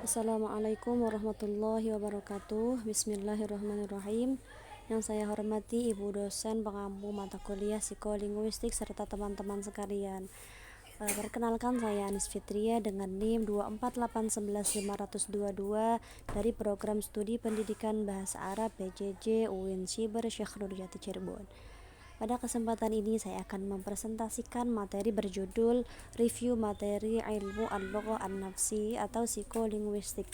Assalamualaikum warahmatullahi wabarakatuh. Bismillahirrahmanirrahim. Yang saya hormati Ibu dosen pengampu mata kuliah psikolinguistik serta teman-teman sekalian. Perkenalkan, saya Anis Fitria dengan NIM 248115522 dari program studi pendidikan bahasa Arab PJJ UIN Siber Syekh Nurjati Cirebon. Pada kesempatan ini saya akan mempresentasikan materi berjudul Review Materi Ilmu Al-Lughah An-Nafsi atau Psikolinguistik.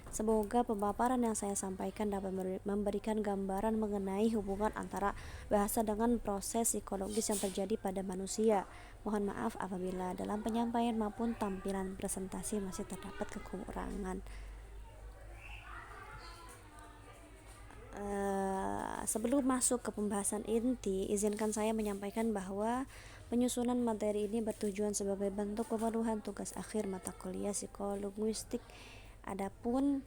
Semoga pemaparan yang saya sampaikan dapat memberikan gambaran mengenai hubungan antara bahasa dengan proses psikologis yang terjadi pada manusia. Mohon maaf apabila dalam penyampaian maupun tampilan presentasi masih terdapat kekurangan. Sebelum masuk ke pembahasan inti, izinkan saya menyampaikan bahwa penyusunan materi ini bertujuan sebagai bentuk pemenuhan tugas akhir mata kuliah psikolinguistik. Adapun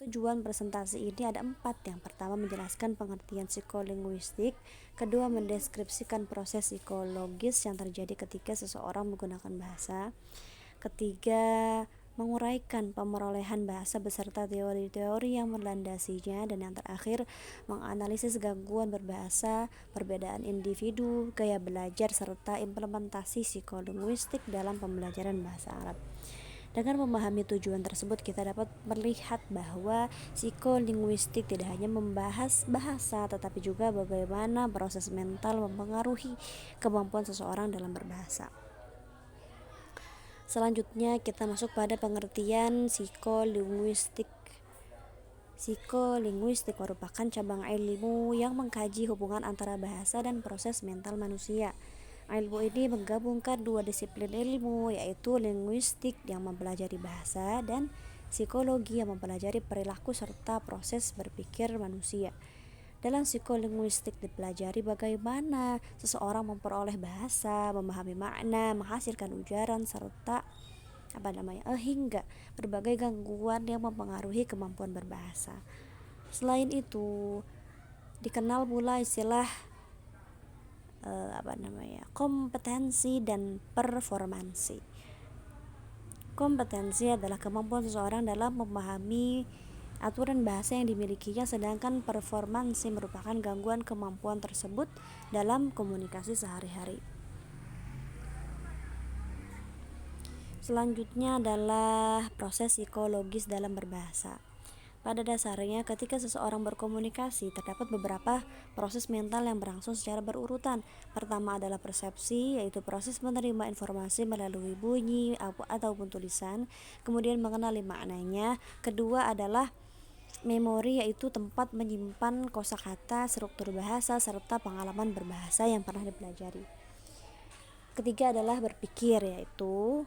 tujuan presentasi ini ada 4. Yang pertama, menjelaskan pengertian psikolinguistik. Kedua, mendeskripsikan proses psikologis yang terjadi ketika seseorang menggunakan bahasa. Ketiga, menguraikan pemerolehan bahasa beserta teori-teori yang melandasinya. Dan yang terakhir, menganalisis gangguan berbahasa, perbedaan individu, gaya belajar, serta implementasi psikolinguistik dalam pembelajaran bahasa Arab. Dengan memahami tujuan tersebut, kita dapat melihat bahwa psikolinguistik tidak hanya membahas bahasa, tetapi juga bagaimana proses mental mempengaruhi kemampuan seseorang dalam berbahasa. Selanjutnya kita masuk pada pengertian psikolinguistik. Psikolinguistik merupakan cabang ilmu yang mengkaji hubungan antara bahasa dan proses mental manusia. Ilmu ini menggabungkan dua disiplin ilmu, yaitu linguistik yang mempelajari bahasa dan psikologi yang mempelajari perilaku serta proses berpikir manusia. Dalam psikolinguistik dipelajari bagaimana seseorang memperoleh bahasa, memahami makna, menghasilkan ujaran, serta hingga berbagai gangguan yang mempengaruhi kemampuan berbahasa. Selain itu, dikenal pula istilah kompetensi dan performansi. Kompetensi adalah kemampuan seseorang dalam memahami aturan bahasa yang dimilikinya, sedangkan performansi merupakan gangguan kemampuan tersebut dalam komunikasi sehari-hari. Selanjutnya adalah proses psikologis dalam berbahasa. Pada dasarnya, ketika seseorang berkomunikasi, terdapat beberapa proses mental yang berlangsung secara berurutan. Pertama adalah persepsi, yaitu proses menerima informasi melalui bunyi ataupun tulisan, kemudian mengenali maknanya. Kedua adalah memori, yaitu tempat menyimpan kosakata, struktur bahasa, serta pengalaman berbahasa yang pernah dipelajari. Ketiga adalah berpikir, yaitu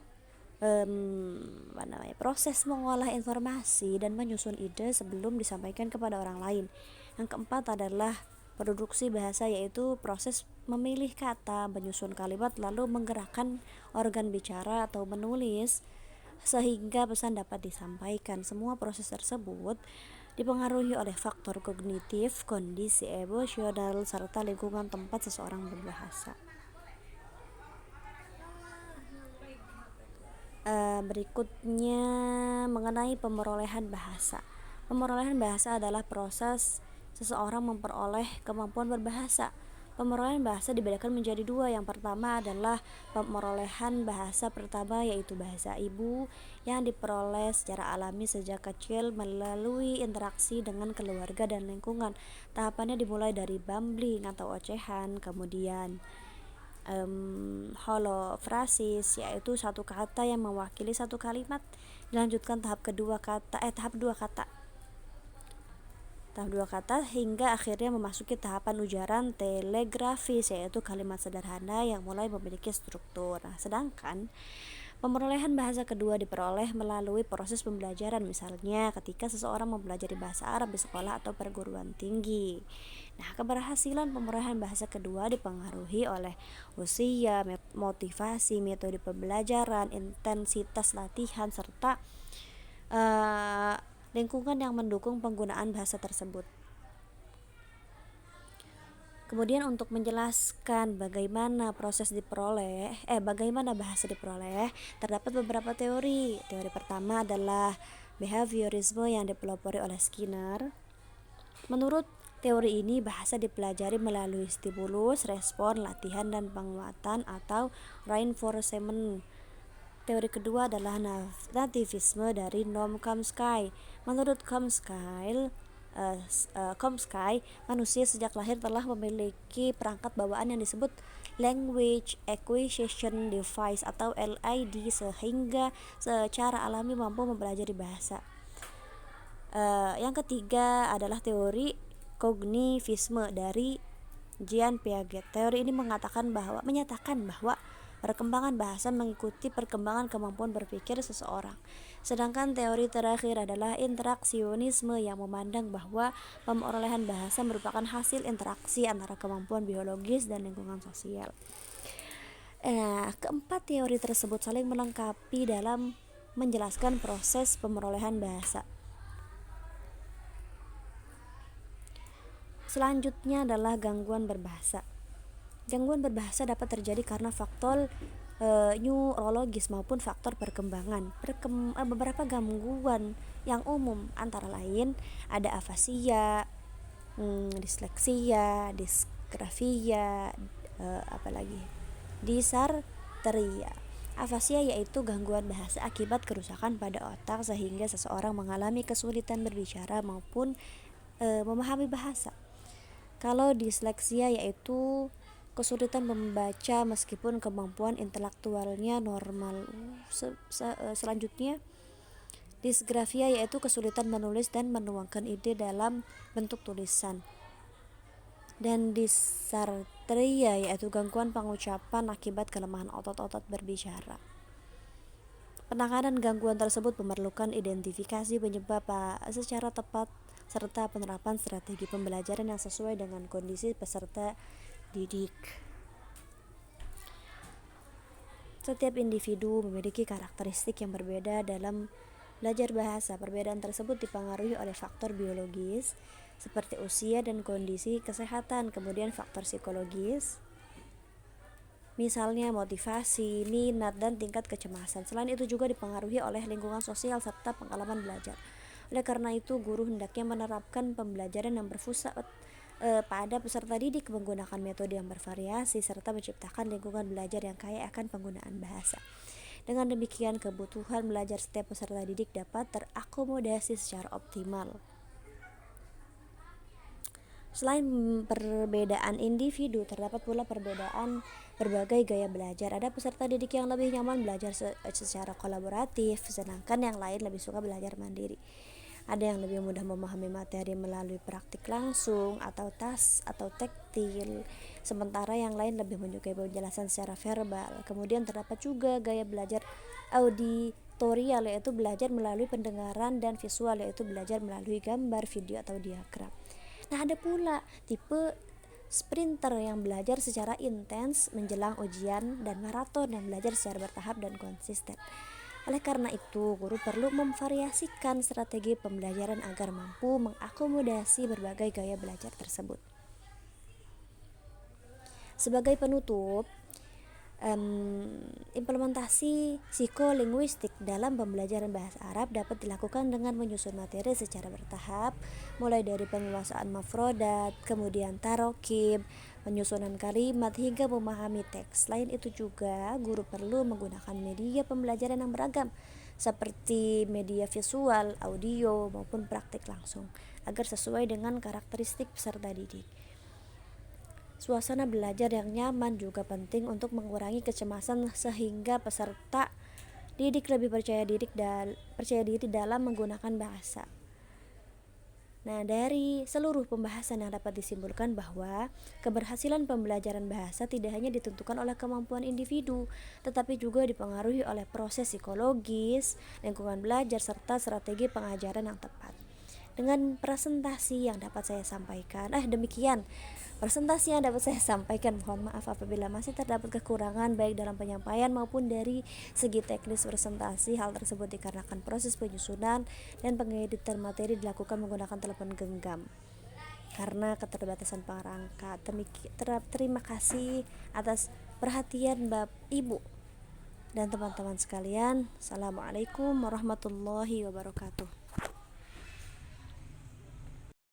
proses mengolah informasi dan menyusun ide sebelum disampaikan kepada orang lain. Yang keempat adalah produksi bahasa, yaitu proses memilih kata, menyusun kalimat, lalu menggerakkan organ bicara atau menulis sehingga pesan dapat disampaikan. Semua proses tersebut dipengaruhi oleh faktor kognitif, kondisi emosional, serta lingkungan tempat seseorang berbahasa. Berikutnya mengenai pemerolehan bahasa. Pemerolehan bahasa adalah proses seseorang memperoleh kemampuan berbahasa. Pemerolehan bahasa dibedakan menjadi 2. Yang pertama adalah pemerolehan bahasa pertama, yaitu bahasa ibu yang diperoleh secara alami sejak kecil melalui interaksi dengan keluarga dan lingkungan. Tahapannya dimulai dari bumbling atau ocehan, kemudian holofrasis, yaitu satu kata yang mewakili satu kalimat. Dilanjutkan tahap dua kata hingga akhirnya memasuki tahapan ujaran telegrafis, yaitu kalimat sederhana yang mulai memiliki struktur. Sedangkan pemerolehan bahasa kedua diperoleh melalui proses pembelajaran, misalnya ketika seseorang mempelajari bahasa Arab di sekolah atau perguruan tinggi. Nah, keberhasilan pemerolehan bahasa kedua dipengaruhi oleh usia, motivasi, metode pembelajaran, intensitas latihan, serta lingkungan yang mendukung penggunaan bahasa tersebut. Kemudian untuk menjelaskan bagaimana bahasa diperoleh, terdapat beberapa teori. Teori pertama adalah behaviorisme yang dipelopori oleh Skinner. Menurut teori ini, bahasa dipelajari melalui stimulus, respon, latihan, dan penguatan atau reinforcement. Teori kedua adalah nativisme dari Noam Chomsky. Menurut Chomsky, manusia sejak lahir telah memiliki perangkat bawaan yang disebut Language Acquisition Device atau LID, sehingga secara alami mampu mempelajari bahasa. Yang ketiga adalah teori kognitivisme dari Jean Piaget. Teori ini menyatakan bahwa perkembangan bahasa mengikuti perkembangan kemampuan berpikir seseorang. Sedangkan teori terakhir adalah interaksionisme yang memandang bahwa pemerolehan bahasa merupakan hasil interaksi antara kemampuan biologis dan lingkungan sosial. Keempat teori tersebut saling melengkapi dalam menjelaskan proses pemerolehan bahasa. Selanjutnya adalah gangguan berbahasa. Gangguan berbahasa dapat terjadi karena faktor neurologis maupun faktor perkembangan. Beberapa gangguan yang umum antara lain ada afasia, disleksia, disgrafia, dysarthria. Afasia yaitu gangguan bahasa akibat kerusakan pada otak sehingga seseorang mengalami kesulitan berbicara maupun memahami bahasa. Kalau disleksia yaitu kesulitan membaca meskipun kemampuan intelektualnya normal. Selanjutnya, disgrafia yaitu kesulitan menulis dan menuangkan ide dalam bentuk tulisan. Dan dysarthria yaitu gangguan pengucapan akibat kelemahan otot-otot berbicara. Penanganan gangguan tersebut memerlukan identifikasi penyebab secara tepat serta penerapan strategi pembelajaran yang sesuai dengan kondisi peserta didik. Setiap individu memiliki karakteristik yang berbeda dalam belajar bahasa. Perbedaan tersebut dipengaruhi oleh faktor biologis seperti usia dan kondisi kesehatan, kemudian faktor psikologis, misalnya motivasi, minat, dan tingkat kecemasan. Selain itu juga dipengaruhi oleh lingkungan sosial serta pengalaman belajar. Oleh karena itu, guru hendaknya menerapkan pembelajaran yang berpusat pada peserta didik menggunakan metode yang bervariasi serta menciptakan lingkungan belajar yang kaya akan penggunaan bahasa. Dengan demikian, kebutuhan belajar setiap peserta didik dapat terakomodasi secara optimal. Selain perbedaan individu, terdapat pula perbedaan berbagai gaya belajar. Ada peserta didik yang lebih nyaman belajar secara kolaboratif, sedangkan yang lain lebih suka belajar mandiri. Ada yang lebih mudah memahami materi melalui praktik langsung atau taktil, sementara yang lain lebih menyukai penjelasan secara verbal. Kemudian terdapat juga gaya belajar auditorial, yaitu belajar melalui pendengaran, dan visual, yaitu belajar melalui gambar, video, atau diagram. Nah, ada pula tipe sprinter yang belajar secara intens menjelang ujian, dan maraton yang belajar secara bertahap dan konsisten. Oleh karena itu, guru perlu memvariasikan strategi pembelajaran agar mampu mengakomodasi berbagai gaya belajar tersebut. Sebagai penutup, implementasi psikolinguistik dalam pembelajaran bahasa Arab dapat dilakukan dengan menyusun materi secara bertahap, mulai dari penguasaan mafrodat, kemudian tarokib, penyusunan kalimat, hingga memahami teks. Selain itu juga, guru perlu menggunakan media pembelajaran yang beragam seperti media visual, audio, maupun praktik langsung agar sesuai dengan karakteristik peserta didik. Suasana belajar yang nyaman juga penting untuk mengurangi kecemasan sehingga peserta didik lebih percaya diri dalam menggunakan bahasa. Nah, dari seluruh pembahasan yang dapat disimpulkan bahwa keberhasilan pembelajaran bahasa tidak hanya ditentukan oleh kemampuan individu, tetapi juga dipengaruhi oleh proses psikologis, lingkungan belajar, serta strategi pengajaran yang tepat. Dengan presentasi yang dapat saya sampaikan, demikian presentasi yang dapat saya sampaikan. Mohon maaf apabila masih terdapat kekurangan baik dalam penyampaian maupun dari segi teknis presentasi. Hal tersebut dikarenakan proses penyusunan dan pengeditan materi dilakukan menggunakan telepon genggam. karena keterbatasan perangkat. Terima kasih atas perhatian Bapak Ibu dan teman-teman sekalian. Assalamualaikum warahmatullahi wabarakatuh.